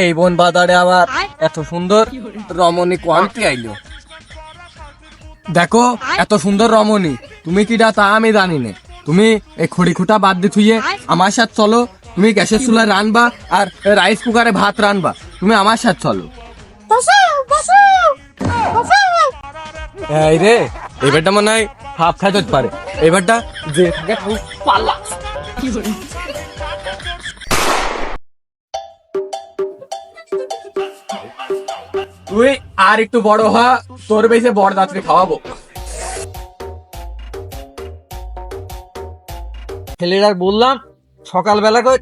এই বন বাজারে আবার এত সুন্দর রমণী কোয়ান্টি আইলো। দেখো এত সুন্দর রমণী, তুমি কিটা তা আমি জানি না। তুমি এই খড়ি খুঁটা বাদ দিয়ে থুইয়ে আমার সাথে চলো। তুমি গ্যাসের চুলায় রানবা আর রাইস কুকারে ভাত রানবা। তুমি আমার সাথে চলো। এই রে, এবারটা মনে হয় হাফ খাইতে পারে। এবারটা যে থাকে পাল্লা। তুই আর একটু বড় হ, তোর বেশি বড় দাঁতরে খাওয়াবো। ছেলেটার বললাম সকালবেলা করে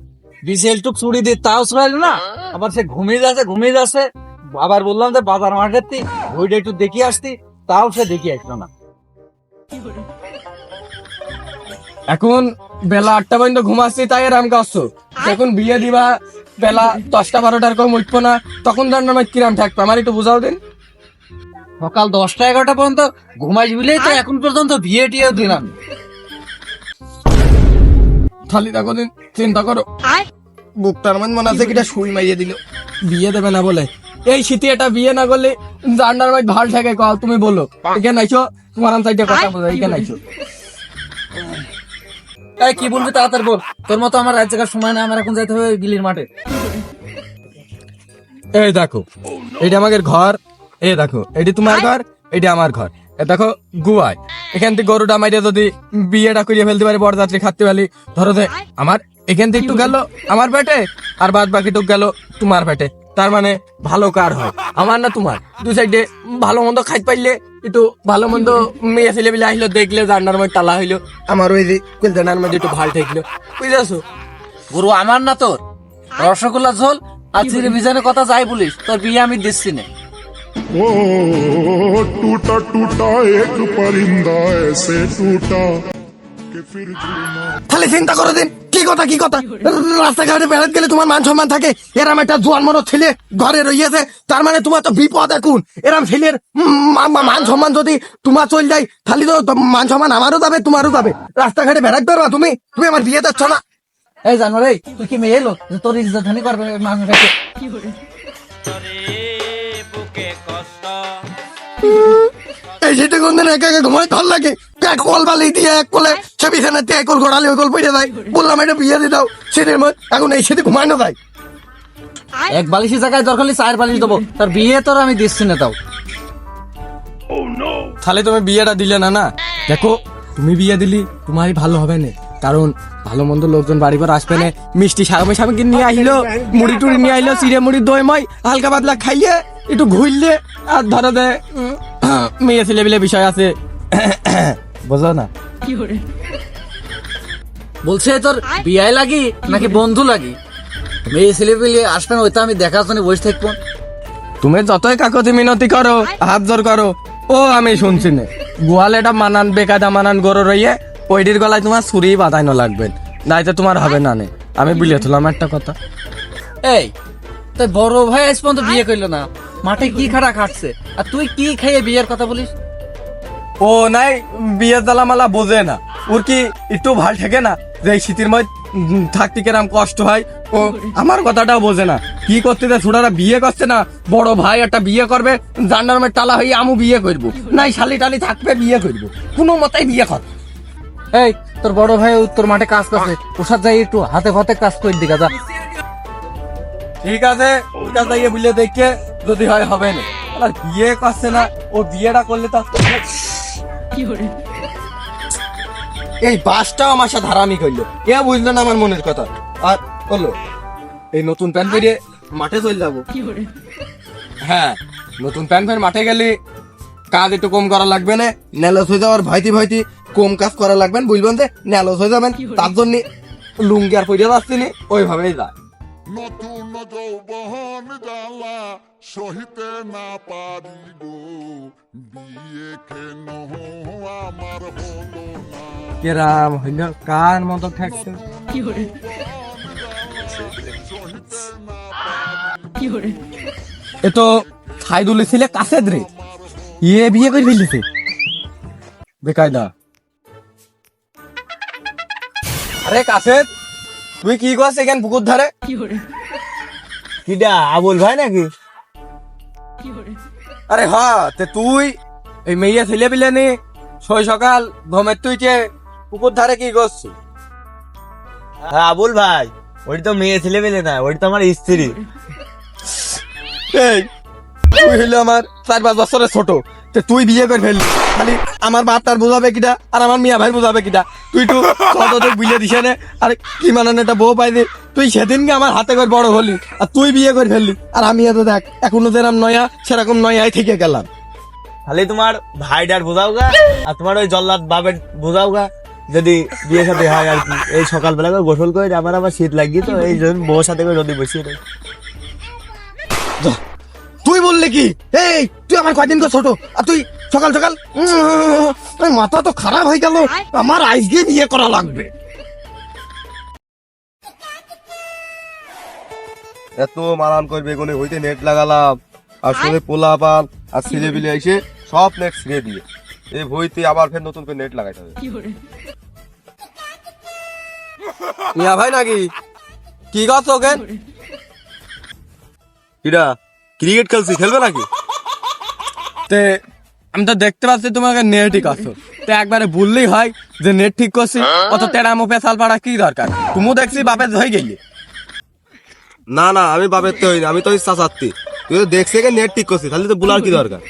বিসেল টুক চুড়ি দিয়ে তাও চড়াইল না, আবার সে ঘুমিয়ে যাচ্ছে। আবার বললাম যে বাজার মার্কেট বইটা একটু দেখিয়ে আসতি, তাও সে দেখিয়ে আসলো না। এখন বেলা 8টা পর্যন্ত ঘুমাচ্ছি, তাই এরাম কাছো। এখন বিয়ে দিবা বেলা 10টা 12টার কম উঠবো না, তখন জানার মাই কিরাম থাকবে আমার একটু বুঝাও দিন। সকাল 10টা 11টা পর্যন্ত ঘুমাইস বলেই তো এখন পর্যন্ত বিয়ে টিয়েও দিলাম। খালি দেখো দিন, চিন্তা করো। বুকটার মনে আছে কিটা সুই মাইয়ে দিল। বিয়ে দেবে না বলে এই শীতে এটা বিয়ে না করলে জান্নার ভাই ভাল থাকে। কল তুমি বলো, এখানে আইছো, তোমার সাইডে কথা বলো, এখানে আইছো। এই কি বলবি তাড়াতাড়ি বল, তোর মতো আমার এক জায়গার সময় না, আমার এখন যাইতে হবে গিলির মাঠে। এই দেখো, এটা আমাদের ঘর। এই দেখো, এটি তোমার ঘর, এটি আমার ঘর। এ দেখো গুয়ায়, এখান থেকে গরুটা মাইরে যদি বিয়েটা করিয়ে ফেলতে পারি, বরযাত্রী খাতে পারি, ধরো যে আমার এখান থেকে একটু গেল আমার পেটে, আর বাদ বাকিটুক গেল তোমার পেটে। তার মানে ভালো কার হয়, আমার না তোমার। দু সাইডে ভালো মন্দ খাইতে পাইলে, একটু ভালো মন্দ মেয়ে ছেলে বিলে আসলো, দেখলে জান্নার মধ্যে টালা হইলো, আমার ওই যে জানার মধ্যে একটু ভাল ঠেকলো। বুঝেছো? গরু আমার না তোর, রসগোল্লা ঝোল আর চিড়ে ভিজানোর কথা যাই বলিস, তোর বিয়ে আমি দিচ্ছি না। ओ टूटा टूटा एक परिंदा ऐसे टूटा कि फिर जुड़ना। খালি চিন্তা করো দিন, কি কথা রাস্তাঘাটে বেড়াতে গেলে তোমার মান সম্মান থাকে। এরাম একটা জোয়ান মনো ছেলে ঘরে রইয়েছে, তার মানে তোমার তো বিপদ। এখন এরাম ছেলের মান সম্মান যদি তোমার চল যায়, খালি তো মান সম্মান আমারও যাবে, তোমারও যাবে। রাস্তাঘাটে বেড়াতে পারবা তুমি? তুমি আমার বিয়ে দিচ্ছ না। এই জানো রে, তুই কি মেয়ে এলো যে তোর ইজ্জত হানি করবে মানুষ কাছে? এই সেটা কোন দিন একা একা ঘুমায় ভাল লাগে। এক কল বালি দিয়ে এক কলে সে বিছানাতে এক কল ঘোরালে ওই কল পড়ে যায়। বললাম এটা বিয়ে দিয়ে দাও, সেটার মধ্যে এখন এই সেটা ঘুমায় না যায়। এক বালিশের জায়গায় দরকার হলে 4 বালিশ দেবো, তার বিয়ে তোর আমি দিচ্ছি না। তাও তাহলে তুমি বিয়েটা দিলে না। না দেখো, তুমি বিয়ে দিলি তোমারই ভালো হবে না, কারণ ভালো মন্দ লোকজন বাড়ি পর আসবে না। মিষ্টি সামগ্রী নিয়ে আইলো, মুড়ি টুড়ি নিয়ে আইলো, চিড়ে মুড়ি দই মই হালকা পাতলা খাইয়ে একটু ঘুরলে, আর ধরো দে মেয়ে ছেলে বিলে বিষয় আছে, বুঝো না? বলছে তোর বিয়ে লাগি নাকি বন্ধু লাগি? মেয়ে ছেলে পেলে আসবে না, ওইটা আমি দেখার জন্য বসে থাকবো। তুমি যতই কাকতি মিনতি করো, হাত জোর করো, ও আমি শুনছি না। গোয়ালে এটা মানান বেকায়দা মানান গরু রইয়ে, ওইটির গলায় তোমার ছুরি বাঁধাইনো লাগবে, নাইতে তোমার হবে না। আমি বুঝলে তুলাম একটা কথা। এই তাই বড় ভাই আজ পর্যন্ত বিয়ে করলো না, মাঠে কি খাড়া খাটছে, আর তুই কি খাইয়ে বিয়ের কথা বলিস? ও নাই বিয়ে জ্বালামালা বোঝে না, ওর কি একটু ভাল থাকে না যে এই শীতের মধ্যে থাকতে কেরাম কষ্ট হয়। ও আমার কথাটাও বোঝে না, কি করতে দেয় ছোটারা বিয়ে করছে না। বড় ভাই একটা বিয়ে করবে, জান্নার মধ্যে টালা হয়ে আমু বিয়ে করবো, নাই শালি টালি থাকবে বিয়ে করবো, কোনো মতেই বিয়ে কর। এই তোর বড় ভাই উত্তর মাঠে কাজ করছে, ওসাদ যাই একটু হাতে ফাতে কাজ করে দিকে যা। ঠিক আছে, ওটা যাইয়ে বুঝলে দেখে যদি হয় হবে না। আর বিয়ে করছে না, ও বিয়েটা করলে তো এই বাসটাও আমার সাথে হারামি করলো। এ বুঝলো না আমার মনের কথা, আর বললো এই নতুন প্যান্ট পরে মাঠে চলে যাবো। হ্যাঁ, নতুন প্যান্ট পরে মাঠে গেলে কাজ একটু কম করা লাগবে না, নেলস হয়ে যাওয়ার ভয়তি কম কাজ করা লাগবেন, বুঝবেন যে নেলস হয়ে যাবেন। তার জন্য লুঙ্গি আর পরে যাচ্ছে নি, ওইভাবেই যায়। নতুন যৌবন জ্বালা সহিতে না পারিব, বিয়ে কেন আমার হলো না। কেরাম হইল কার মতো ঠেকছে। এ তো সাইদুল ছিলে কাছে রে, ইয়ে বিয়ে করে ফেলেছে বেকায়দা। আরে কাছে তুই কি করছিস এখানে পুকুর ধারে? কিডা আবুল ভাই নাকি? আরে হ্যাঁ, তে তুই এই মেয়ে ছেলে পিলে নি ছয় সকাল ঘুমের তুই যে পুকুর ধারে কি করছিস? হ্যাঁ আবুল ভাই, ওই তো মেয়ে ছেলে পেলে না, ওই তো আমার স্ত্রী। এই তুই হইলে আমার 4-5 বছরের ছোট, তে তুই বিয়ে করে ফেললি, খালি আমার বাপটার বোঝাবে কিটা আর আমার মিয়া ভাই বোঝাবে কিটা? তুই তো ছোট তো বুঝে দিছে না। আরে কি মানান একটা বউ পাইলি, তুই সেদিনকে আমার হাতে করে বড় হলি আর তুই বিয়ে করে ফেললি, আর আমি এত দেখ এখনো যেরকম নয়া সেরকম নয়াই থেকে গেলাম। খালি তোমার ভাইটার বোঝাও গা, আর তোমার ওই জল্লাদ বাপের বোঝাও গা, যদি বিয়ে সাথে হয় আর কি। এই সকালবেলা করে গোসল করে আমার শীত লাগি, তো এই জন্য বউর সাথে করে রোদে বসিয়ে দেয়। তুই বললি কি? এই তুই আমার কয়দিন কো ছোট, আর তুই সকাল সকাল মাথা তো খারাপ হয়ে গেল, আমার আজকে বিয়ে করা লাগবে। এত মারান করবে কোনে হইতে নেট লাগালাম, আর শুনে পোলা পান আর ছিঁড়ে বিলে এসে সব নেট ছিঁড়ে দিয়ে এই বইতে আবার ফের নতুন করে নেট লাগাইতে হবে। মিয়া ভাই নাকি কি করছো ওকে? কিরা ক্রিকেট খেলছি, খেলবে নাকি? তে আমি তো দেখতে পাচ্ছি তোমাকে নেট ঠিক আছো, তো একবারে বললেই হয় যে নেট ঠিক করছি, অত টেরামো পেশাল পাড়া কি দরকার? তুমিও দেখছি বাপের হয়ে গেলি। না না, আমি বাপের তো হইনি, আমি তো চাচাত্তি। তুই তো দেখছে নেট ঠিক করছিস, তাহলে তো বুলার কি দরকার?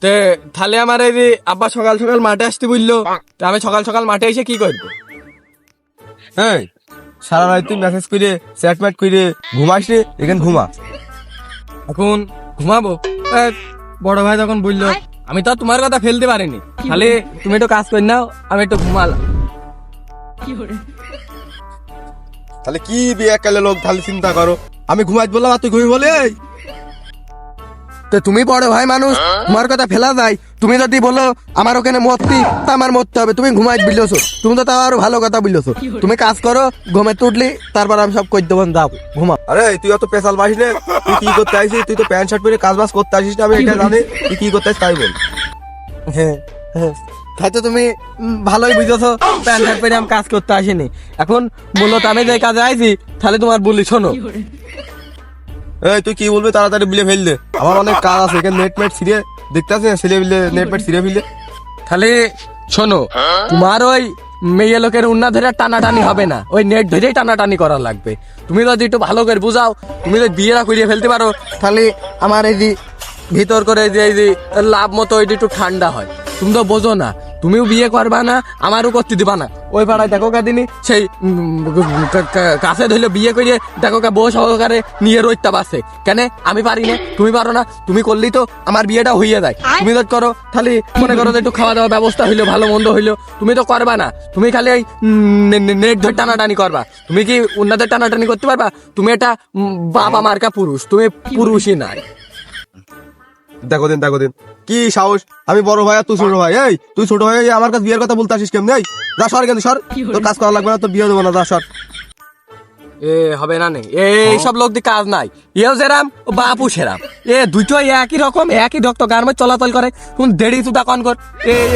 তে তাহলে আমার এই যে আব্বা সকাল সকাল মাঠে আসতে বললো, তা আমি সকাল সকাল মাঠে এসে কি করবো? হ্যাঁ, সারা রাত তুই মেসেজ করে চ্যাট ম্যাট করে ঘুমাস রে, এখানে ঘুমা। এখন ঘুমাবো? এ, বড় ভাই তখন বললো, আমি তো আর তোমার কথা ফেলতে পারিনি, তাহলে তুমি একটু কাজ করে নাও, আমি একটু ঘুমালাম। তাহলে কি বিয়ে কালে লোক, তাহলে চিন্তা করো। আমি ঘুমাইতে বললাম আর তুই ঘুমি বলে? তো তুমি বড় ভাই মানুষ, তোমার কথা ফেলা যায়। তুমি যদি বলো আমার ওখানে মরতি, তা আমার মরতে হবে। তুমি ঘুমাই বলছো, তুমি তো তাও আরো ভালো কথা বলছো। তুমি কাজ করো, ঘুমে তুটলি, তারপর আমি সব করে দেবো, যাও ঘুমা। আরে তুই অত পেশাল পাইস না, তুই কি করতে আসিস? তুই তো প্যান্ট শার্ট পরে কাজ বাজ করতে আসিস না, আমি এটা জানি। তুই কি করতে আসিস তাই বল। হ্যাঁ হ্যাঁ, তাই তো তুমি ভালোই বুঝেছো, প্যান্ট শার্ট পরে আমি কাজ করতে আসিনি। এখন মূলত আমি যে কাজে আইছি, তাহলে তোমার বলি শোনো। এই তুই কি বলবি তাড়াতাড়ি বিলে ফেল দে, আমার অনেক কাজ আছে। এখানে নেট মেট ছিঁড়ে দেখতে আছে, ছেলে বিলে নেট মেট ছিঁড়ে ফেললে। তাহলে শোনো, তোমার ওই মেয়ে লোকের উন্না ধরে টানাটানি হবে না, ওই নেট ধরেই টানাটানি করা লাগবে। তুমি যদি একটু ভালো করে বুঝাও, তুমি যদি বিয়েরা করিয়ে ফেলতে পারো, তাহলে আমার এই যে ভিতর করে এই যে লাভ মতো ওইটা একটু ঠান্ডা হয়। তুমি তো বোঝো না, তুমিও বিয়ে করবা না, আমারও করতে দিবা না। ওই পাড়ায় দেখো দিনই সেই কাছে ধরলে বিয়ে করিয়ে দেখো বউ সহকারে নিয়ে রইতে পারছে। কেন আমি পারি না? তুমি পারো না? তুমি করলেই তো আমার বিয়েটা হইয়া যায়। তুমি তো করো, খালি মনে করো যে একটু খাওয়া দাওয়া ব্যবস্থা হইলো, ভালো মন্দ হইলো, তুমি তো করবা না। তুমি খালি এই নেট ধরে টানাটানি করবা। তুমি কি উন্নতের টানাটানি করতে পারবা? তুমি এটা বাবা মার্কা পুরুষ, তুমি পুরুষই নাই। দেখো দিন কি সাহস! আমি বড় ভাই আর তুই ছোট ভাই। এই তুই ছোট ভাই আমার কাছে বিয়ের কথা বলতে আসিস কেমন? এই যা সর, কেন সর, তোর কাজ করা লাগবে না, তোর বিয়ে দেবো না, যা সর। এ হবে না নেই, এই সব লোক দিয়ে কাজ নাই। এও যেরাম বাপু সেরাম, এ দুটো একই রকম, একই রক্ত গার মধ্যে চলাচল করে। তুমি দেড়ি তুটা কন কর,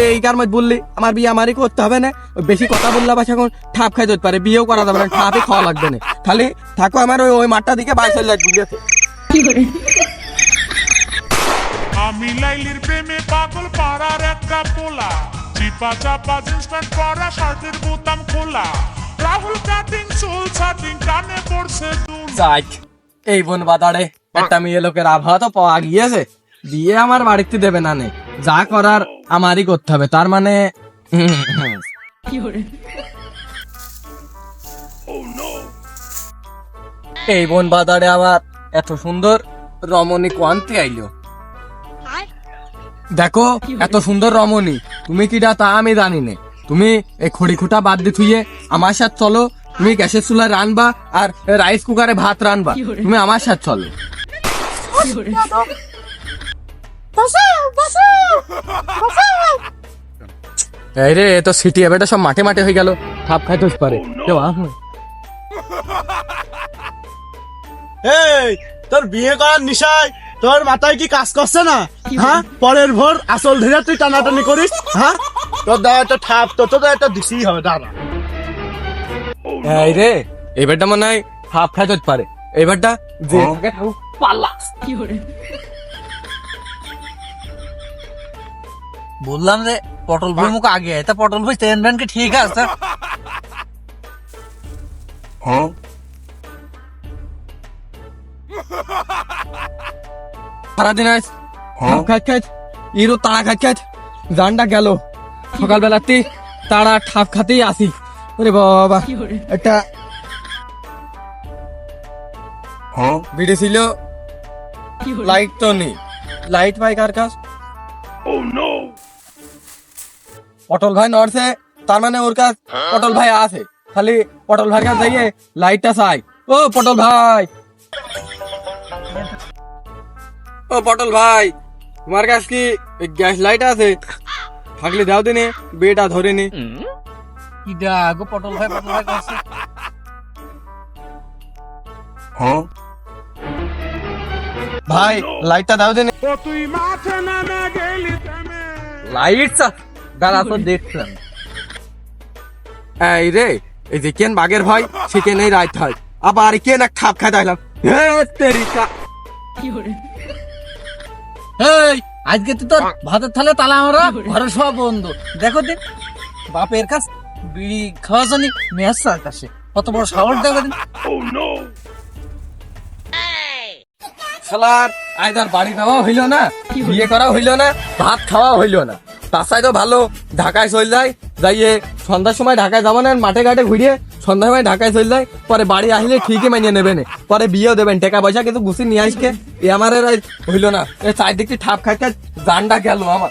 এই গার মধ্যে বললি আমার বিয়ে আমারই করতে হবে না। বেশি কথা বললে বাস এখন ঠাপ খাই যেতে পারে, বিয়েও করা যাবে না, ঠাপই খাওয়া লাগবে না। খালি থাকো আমার ওই মাঠটা দিকে বাইশ লাগবে। আমি লাইলির প্রেমে পাগল পাড়ার একটা পোলা, চিপা চাপা জিন্স প্যান্ট পরা, শার্টের বোতাম খোলা, রাহুল কাটিং চুল ছাটিং, কানে পড়ছে দুল। যাক, এই বোন বাদারে একটা মেয়ে লোকের আবহাওয়া তো পাওয়া গিয়েছে, বিয়ে আমার বাড়িতে দেবে না নে, যা করার আমারই করতে হবে। তার মানে এই বোন বাদারে আবার এত সুন্দর রমণী কোয়ান্তি আইলো। দেখো এত সুন্দর রমণী, তুমি কিটা তা আমি জানি না। তুমি এই খড়ি খুঁটা বাদ দিয়ে থুইয়ে আমার সাথে চলো। তুমি গ্যাসের চুলায় রানবা আর রাইস কুকারে ভাত রানবা, তুমি আমার সাথে চলো। এই রে, তো সিটি এবারটা সব মাঠে মাঠে হয়ে গেল, খাপ খাইতে পারে। এই তোর বিয়ে করার নিশায় তোর মাথায় কি কাজ করছে না? হ্যাঁ, পরের ভোর আসল ধরে তুই টানাটানি করিস। হ্যাঁ, তোর দাও একটা ঠাপ, তোর তো একটা দিতেই হবে, দাঁড়া। এই রে, এবারটা মনে হয় হাফ খাইতে পারে। এইবারটা যে বললাম যে পটল ভাই মুখ আগে তা পটল ভাই চেন ব্যান কি ঠিক আছে সারাদিন আজ খাট খাট ইরো তাড়া খাট খাট জানটা গেল সকালবেলাতে তাড়া ঠাপ খাতেই আসি ওরে বাবা একটা ভিডিও ছিল লাইট তো নেই লাইট ভাই কার কাছ পটল ভাই নড়ছে তার মানে ওর কাছ পটল ভাই আছে খালি পটল ভাই কাছে যাইয়ে লাইটটা চাই ও পটল ভাই ও পটল ভাই তোমার কাছে কি গ্যাস লাইট আছে থাকলে দাও দিনে বেটা ধরে নি ইডা গো পটল ভাই কাছে ভাই লাইটটা দাও দিন ও তুই মাঠে নেমে গেলি থেমে লাইট দাঁড়া তো দেখলাম এই রে এই যে কেন বাগের ভাই সে কেন এই রাইট হয় আবার কেন এক ঠাপ খাই দেখলাম হে তেরিকা এই আজকে তো তোর ভাতের থালে তালা আমরা ঘরে সব বন্ধ দেখো দিন বাপের কাছ বিড়ি খাওয়া জানি মেয়ার কাছে কত বড় সাহস দেখো দিন শালার আইদার বাড়ি যাওয়া হইলো না বিয়ে করা হইলো না ভাত খাওয়া হইলো না তার সাইড ভালো ঢাকায় চল যায় যাইয়ে সন্ধ্যার সময় ঢাকায় যাবো না মাঠে ঘাটে ঘুরিয়ে সন্ধ্যার সময় ঢাকায় চল যায় পরে বাড়ি আসলে ঠিকই মানিয়ে নেবেন পরে বিয়েও দেবেন টাকা পয়সা কিন্তু গুছি নিয়ে আসকে এ আমার হইলো না এ চারদিকটি ঠাপ খাইতে জানটা গেল আমার